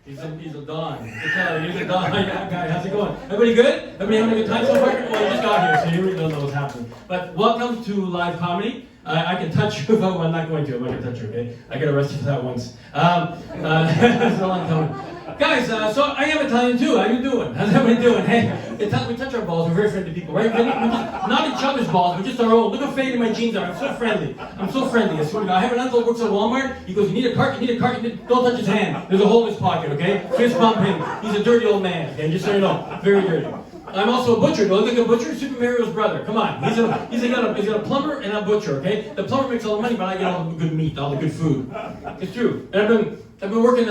He's a Don. He's a Don. Guy, how's it going? Everybody good? Everybody having a good time so far? Well, you just got here, so you really don't know what's happening. But welcome to live comedy. I can touch you, but I'm not going to. I'm not going to touch you, okay? I got arrested for that once. That's all I'm coming. Guys, so I am Italian too. How you doing? How's everybody doing? Hey, we touch our balls. We're very friendly people, right? We just, not each other's balls, but just our own. Look how faded my jeans are. I'm so friendly. I swear to God. I have an uncle who works at Walmart. He goes, you need a cart, don't touch his hand. There's a hole in his pocket, okay? Fist bump him. He's a dirty old man, okay? Just so you know. Very dirty. I'm also a butcher. Do I look like a butcher? Super Mario's brother. Come on. He's got a plumber and a butcher, okay? The plumber makes all the money, but I get all the good meat, all the good food. It's true. And I've been working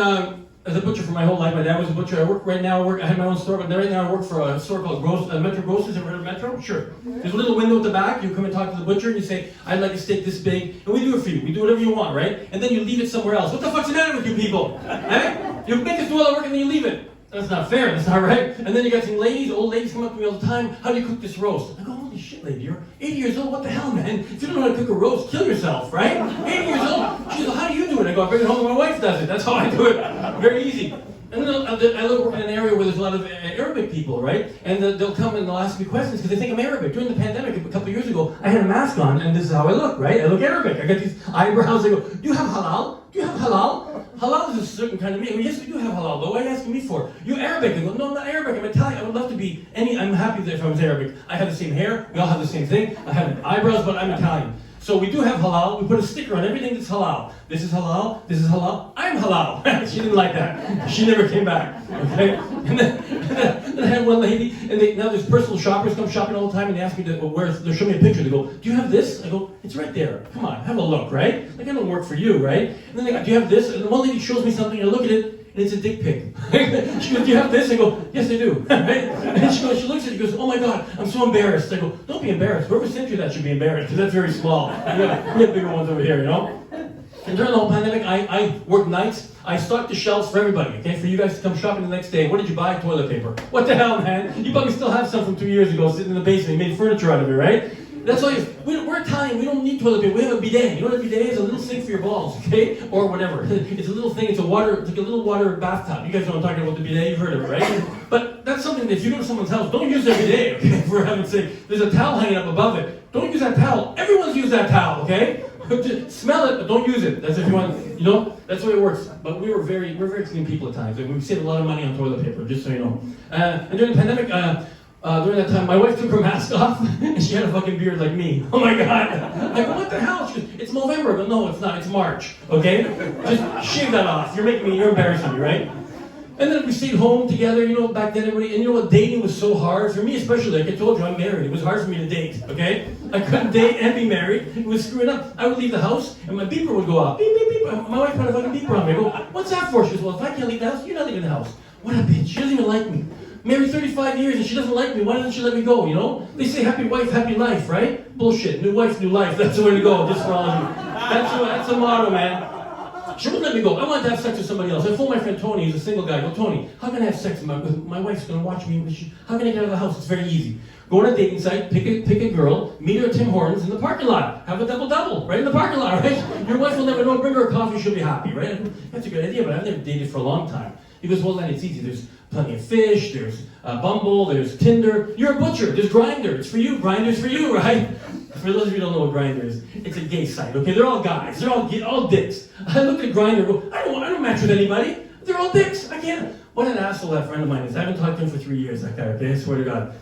as a butcher for my whole life. My dad was a butcher. I have my own store, but right now I work for a store called Metro Grocers. Ever heard of Metro? Sure. There's a little window at the back. You come and talk to the butcher and you say, I'd like a steak this big. And we do it for you. We do whatever you want, right? And then you leave it somewhere else. What the fuck's the matter with you people? Eh? You make us do all the work and then you leave it. That's not fair, that's not right. And then you got some old ladies come up to me all the time, how do you cook this roast? I go, holy shit lady, you're 80 years old, what the hell man? If you don't know how to cook a roast, kill yourself, right? 80 years old? She goes, how do you do it? I go, I bring it home and my wife does it, that's how I do it. Very easy. And then I live in an area where there's a lot of Arabic people, right? And they'll come and they'll ask me questions because they think I'm Arabic. During the pandemic, a couple of years ago, I had a mask on and this is how I look, right? I look Arabic. I got these eyebrows. They go, do you have halal? Do you have halal? Halal is a certain kind of meat. Well, yes, we do have halal, but what are you asking me for? You Arabic? I go, no, I'm not Arabic. I'm Italian. I would love to be I'm happy that if I was Arabic. I have the same hair. We all have the same thing. I have eyebrows, but I'm Italian. So we do have halal. We put a sticker on everything that's halal. This is halal. This is halal. I'm halal. She didn't like that. She never came back. Okay. And then I had one lady, and now there's personal shoppers come shopping all the time, and they ask me they show me a picture. They go, "Do you have this?" I go, "It's right there. Come on, have a look, right? Like I don't work for you, right?" And then they go, "Do you have this?" And one lady shows me something, and I look at it. And it's a dick pic. She goes, do you have this? I go, yes, I do. And she looks at it, she goes, oh my God, I'm so embarrassed. I go, don't be embarrassed. Whoever sent you that should be embarrassed, because that's very small. We have bigger ones over here, you know? And during the whole pandemic, I worked nights. I stocked the shelves for everybody, okay? For you guys to come shopping the next day. What did you buy? Toilet paper. What the hell, man? You probably still have some from 2 years ago sitting in the basement. You made furniture out of it, right? That's why we're Italian, we don't need toilet paper, we have a bidet. You know what a bidet is? A little sink for your balls, okay? Or whatever. It's a little thing, it's like a little water bathtub. You guys know what I'm talking about, the bidet, you've heard of it, right? But that's something that if you go to someone's house, don't use their bidet, okay? For heaven's sake. There's a towel hanging up above it. Don't use that towel. Everyone's used that towel, okay? Just smell it, but don't use it. That's if you want, you know? That's the way it works. But we're very clean people at times. And we save a lot of money on toilet paper, just so you know. And during the pandemic, during that time, my wife took her mask off, and she had a fucking beard like me. Oh my God. I go, what the hell? She goes, it's November. I go, no, it's not. It's March. Okay? Just shave that off. You're embarrassing me, right? And then we stayed home together, you know, back then everybody, and you know what, dating was so hard. For me especially, like I told you, I'm married. It was hard for me to date, okay? I couldn't date and be married. It was screwing up. I would leave the house, and my beeper would go off. Beep, beep, beep. My wife had a fucking beeper on me. I go, what's that for? She goes, well, if I can't leave the house, you're not leaving the house. What a bitch. She doesn't even like me. Married 35 years and she doesn't like me. Why doesn't she let me go, you know? They say happy wife, happy life, right? Bullshit. New wife, new life. That's the way to go, just for all of you. That's the motto, man. She wouldn't let me go. I wanted to have sex with somebody else. I told my friend Tony, he's a single guy. I go, Tony, how can I have sex with my wife's going to watch me. How can I get out of the house? It's very easy. Go on a dating site, pick a girl, meet her at Tim Hortons in the parking lot. Have a double-double, right in the parking lot, right? Your wife will never know. Bring her a coffee, she'll be happy, right? That's a good idea, but I've never dated for a long time. He goes, well, then it's easy. There's plenty of fish, there's Bumble, there's Tinder. You're a butcher, there's Grindr. It's for you, Grindr's for you, right? For those of you who don't know what Grindr is, it's a gay site, okay? They're all guys, they're all dicks. I look at Grindr and go, I don't match with anybody. They're all dicks, I can't. What an asshole that friend of mine is. I haven't talked to him for 3 years, that guy, okay? I swear to God.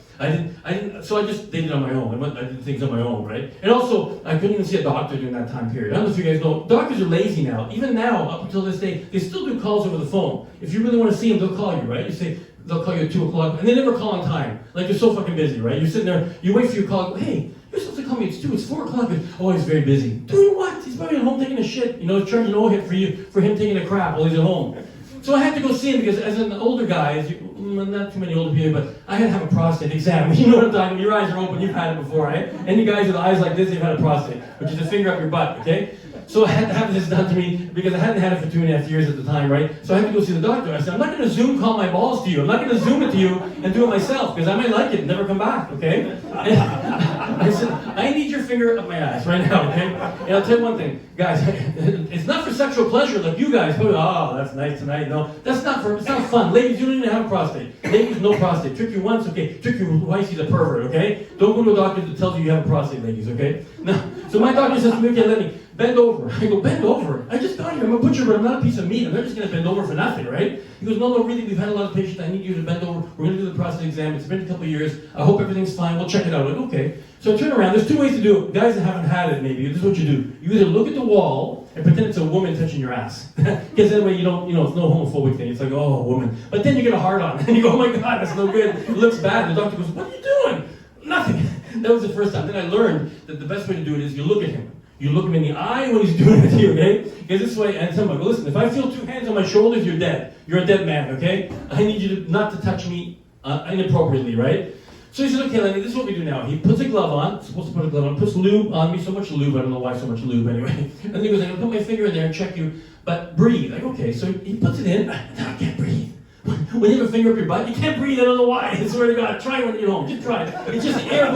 So I just dated on my own. I did things on my own, right? And also, I couldn't even see a doctor during that time period. I don't know if you guys know, doctors are lazy now. Even now, up until this day, they still do calls over the phone. If you really want to see them, they'll call you, right? You say, they'll call you at 2 o'clock, and they never call on time. Like, they're so fucking busy, right? You're sitting there, you wait for your call, hey, you're supposed to call me, it's 2, it's 4 o'clock. Oh, he's very busy. Doing what? He's probably at home taking a shit. You know, charging an overhead for him taking a crap while he's at home. So I had to go see him because as an older guy, not too many older people, but I had to have a prostate exam. You know what I'm talking about? Your eyes are open, you've had it before, right? Any guys with eyes like this, they've had a prostate, which is a finger up your butt, okay? So I had to have this done to me because I hadn't had it for 2.5 years at the time, right? So I had to go see the doctor. I said, I'm not going to Zoom call my balls to you. I'm not going to Zoom it to you and do it myself because I might like it and never come back, okay? I I said, I need your finger up my ass right now, okay? And I'll tell you one thing, guys, it's not for sexual pleasure like you guys. Oh, that's nice tonight. No, it's not fun. Ladies, you don't even have a prostate. Ladies, no prostate. Trick you once, okay? Trick you twice, he's a pervert, okay? Don't go to a doctor that tells you you have a prostate, ladies, okay? No. So my doctor says to me, okay, Leny, bend over. I go, bend over? I just got here. I'm a butcher, but I'm not a piece of meat. I'm not just going to bend over for nothing, right? He goes, no, really, we've had a lot of patients. I need you to bend over. We're going to do the prostate exam. It's been a couple of years. I hope everything's fine. We'll check it out. I'm like, okay. So I turn around. There's two ways to do it. Guys that haven't had it, maybe, this is what you do. You either look at the wall and pretend it's a woman touching your ass. Because that way you don't, it's no homophobic thing. It's like, oh, a woman. But then you get a hard on. And you go, oh my God, that's no good. It looks bad. The doctor goes, what are you doing? Nothing. That was the first time. Then I learned that the best way to do it is you look at him. You look him in the eye when he's doing it to you, okay? Because this way, and somebody, listen, if I feel two hands on my shoulders, you're dead. You're a dead man, okay? I need you not to touch me inappropriately, right? So he says, okay, Leny, this is what we do now. He puts a glove on, supposed to put a glove on, puts lube on me, so much lube, I don't know why so much lube anyway. And then he goes, I'm going to put my finger in there and check you, but breathe. Like, okay, so he puts it in, now I can't breathe. When you have a finger up your butt, you can't breathe. I don't know why. I swear to God, try when you're home. Just try it. It's just the air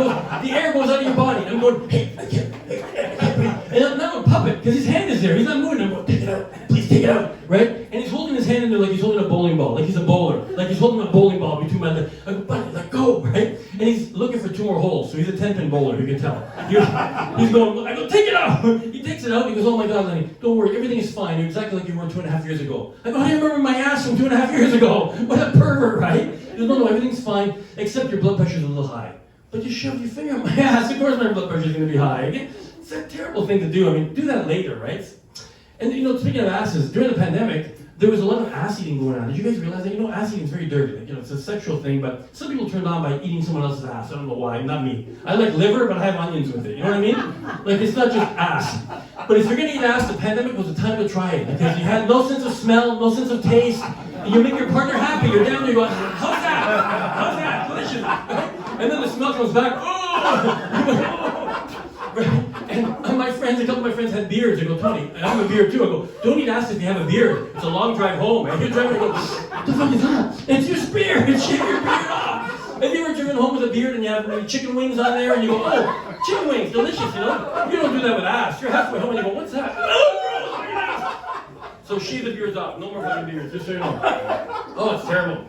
goes out of your body. I'm going, hey, I can't breathe. And now I'm a puppet, because his hand is there. He's not moving. I'm going, take it out. Please take it out. Right? And he's holding his hand in there like he's holding a bowling ball. Like he's a bowler. Like he's holding a bowling ball between my legs. I go, buddy, let go. Right? And he's looking for 2 more holes. So he's a 10-pin bowler, you can tell. He's going, I go, take it out. He takes it out. He goes, oh my God, Leny, don't worry. Everything is fine. You're exactly like you were 2.5 years ago. I go, I remember my ass from 2.5 years ago. What a pervert, right? He goes, no, everything's fine, except your blood pressure's a little high. But you shoved your finger up my ass. Of course my blood pressure's going to be high. Again, it's a terrible thing to do. I mean, do that later, right? And speaking of asses, during the pandemic, there was a lot of ass eating going on. Did you guys realize that? Ass eating is very dirty. Like, it's a sexual thing, but some people turned on by eating someone else's ass. I don't know why, not me. I like liver, but I have onions with it. You know what I mean? Like, it's not just ass. But if you're going to eat ass, the pandemic was the time to try it. Because you had no sense of smell, no sense of taste. And you make your partner happy. You're down there, you go, how's that? How's that? Delicious. And then the smell comes back. Oh! And my friends, a couple of my friends had beards. I go, Tony, I have a beard too. I go, don't eat ass if you have a beard. It's a long drive home. And you're driving, I go, what the fuck is that? It's your beard. It's shave your beard off. Have you ever driven home with a beard and you have chicken wings on there and you go, oh, chicken wings, delicious, You don't do that with ass. You're halfway home and you go, what's that? Oh, gross, ass. So shave the beards off. No more fucking beards, just so you know. Oh, it's terrible.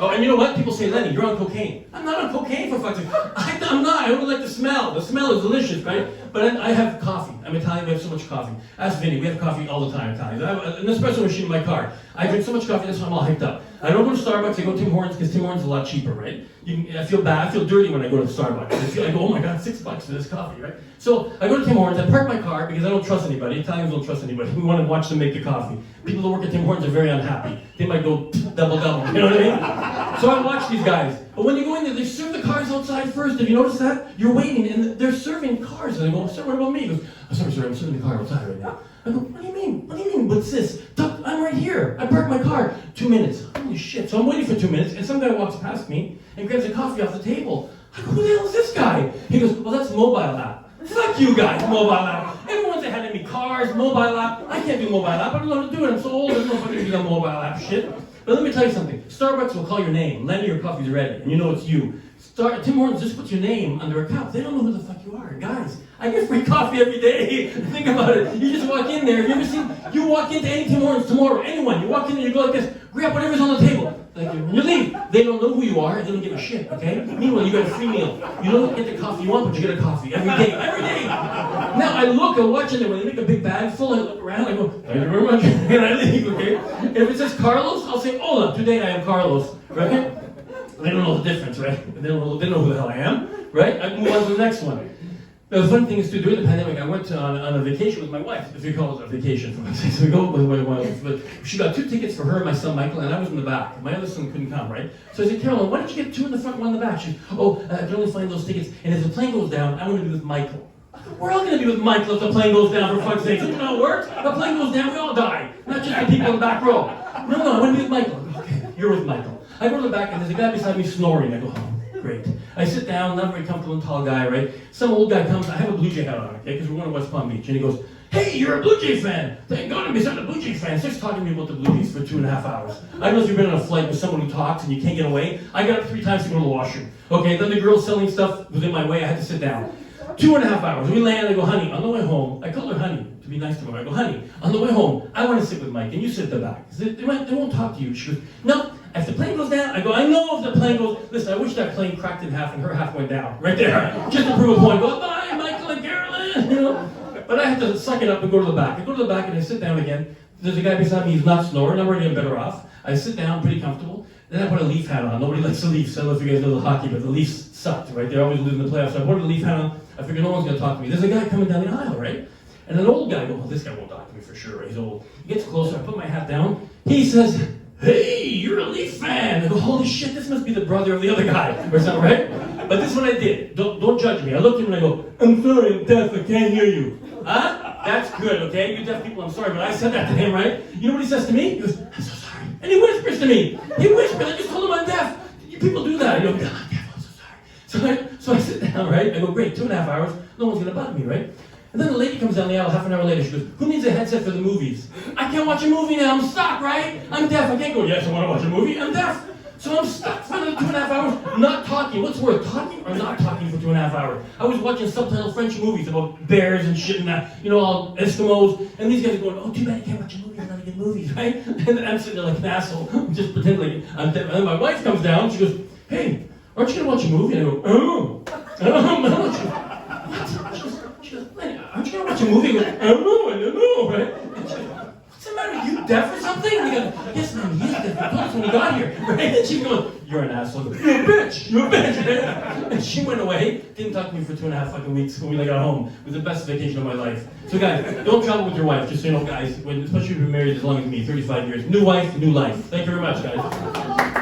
Oh, and you know what? People say, Leny, you're on cocaine. I'm not on cocaine, for fuck's sake. I'm not. I don't like the smell. The smell is delicious, right? But I have coffee. I'm Italian. We have so much coffee. Ask Vinny. We have coffee all the time, Italians. I have an espresso machine in my car. I drink so much coffee, that's why I'm all hyped up. I don't go to Starbucks. I go to Tim Hortons because Tim Hortons is a lot cheaper, right? I feel bad. I feel dirty when I go to Starbucks. I go, oh my God, $6 for this coffee, right? So I go to Tim Hortons. I park my car because I don't trust anybody. Italians don't trust anybody. We want to watch them make the coffee. People that work at Tim Hortons are very unhappy. They might go double. You know what I mean? So I watch these guys. But when you go in there, they serve the cars outside first. Have you noticed that? You're waiting, and they're serving cars. And I go, sir, what about me? He goes, oh, sorry, sir, I'm serving the car outside right now. I go, what do you mean? What do you mean? What's this? I'm right here. I parked my car. 2 minutes. Holy shit. So I'm waiting for 2 minutes, and some guy walks past me and grabs a coffee off the table. I go, who the hell is this guy? He goes, well, that's mobile app. Fuck you guys, mobile app. Everyone's ahead of me. Cars, mobile app. I can't do mobile app. I don't know how to do it. I'm so old. I don't know if I can do that mobile app shit. But let me tell you something. Starbucks will call your name. Leny, your coffee's ready. And you know it's you. Tim Hortons just puts your name under a cup. They don't know who the fuck you are. Guys, I get free coffee every day. Think about it. You just walk in there. You walk into any Tim Hortons tomorrow, anyone. You walk in and you go like this, grab whatever's on the table. Like, you leave. They don't know who you are. They don't give a shit, okay? Meanwhile, you got a free meal. You don't get the coffee you want, but you get a coffee every day. Every day. Now, I watch it, when they make a big bag full, I look around, I go, thank you very much, and I leave, okay? And if it says Carlos, I'll say, hola, today I am Carlos, right? They don't know the difference, right? They don't know who the hell I am, right? I move on to the next one. Now, the fun thing is, too, during the pandemic, I went on a vacation with my wife, if you call it a vacation for my sake. So we go with my wife. But she got 2 tickets for her and my son Michael, and I was in the back. My other son couldn't come, right? So I said, Carolyn, why don't you get 2 in the front, 1 in the back? She said, I can only find those tickets, and if the plane goes down, I want to be with Michael. We're all going to be with Michael if the plane goes down, for fuck's sake. Isn't that how it works? The plane goes down, we all die. Not just the people in the back row. No, I want to be with Michael. Okay, you're with Michael. I go to the back, and there's a guy beside me snoring. I go, oh, great. I sit down, not very comfortable and tall guy, right? Some old guy comes, I have a Blue Jay hat on, okay, because we're going to West Palm Beach. And he goes, hey, you're a Blue Jay fan. Thank God I'm a Blue Jay fan. Starts talking to me about the Blue Jays for 2.5 hours. I don't know if you've been on a flight with someone who talks and you can't get away. I got up 3 times to go to the washroom. Okay, then the girl selling stuff was in my way. I had to sit down. 2.5 hours. We land, I go, honey, on the way home, I called her honey to be nice to her. I go, honey, on the way home, I want to sit with Mike, and you sit at the back. They won't talk to you. She goes, no, if the plane goes down, I go, I know if the plane goes, listen, I wish that plane cracked in half and her half went down, right there, just to prove a point. Go, bye, Michael and Carolyn, you know. But I have to suck it up and go to the back. I go to the back and I sit down again. There's a guy beside me, he's not snoring, I'm already better off. I sit down, pretty comfortable. Then I put a Leaf hat on. Nobody likes the Leafs. I don't know if you guys know the hockey, but the Leafs sucked, right? They're always losing the playoffs. So I put a Leaf hat on. I figured no one's going to talk to me. There's a guy coming down the aisle, right? And an old guy, well, this guy won't talk to me for sure, right? He's old. He gets closer, I put my hat down. He says, hey, you're a Leaf fan. I go, holy shit, this must be the brother of the other guy, or something, right? But this is what I did. Don't judge me. I looked at him and I go, I'm sorry, I'm deaf, I can't hear you. Huh? That's good, okay? You deaf people, I'm sorry, but I said that to him, right? You know what he says to me? He goes, I'm so sorry. And he whispers to me. He whispers, I just told him I'm deaf. People do that. You go, I'm deaf, I'm so sorry. So I sit down, right? I go, great, 2.5 hours, no one's gonna bug me, right? And then the lady comes down the aisle half an hour later, she goes, who needs a headset for the movies? I can't watch a movie now, I'm stuck, right? I'm deaf, I can't go, yes, I wanna watch a movie, I'm deaf. So I'm stuck for another 2.5 hours, not talking. What's worse, talking or not talking for 2.5 hours? I was watching subtitled French movies about bears and shit and that, you know, all Eskimos, and these guys are going, oh, too bad I can't watch a movie, I'm not in movies, right? And I'm sitting there like an asshole, just pretending like I'm deaf. And then my wife comes down, she goes, hey, aren't you gonna watch a movie? And I go, oh. She goes, Leny, aren't you gonna watch a movie? I don't know, right? And she goes, what's the matter, you deaf or something? And he goes, yes, ma'am, he is deaf. I told us when he got here, right? And she goes, you're an asshole. You're a bitch, you're a bitch. And she went away, didn't talk to me for 2.5 fucking weeks when we got home. It was the best vacation of my life. So guys, don't travel with your wife, just so you know, guys, especially if you've been married as long as me, 35 years. New wife, new life. Thank you very much, guys.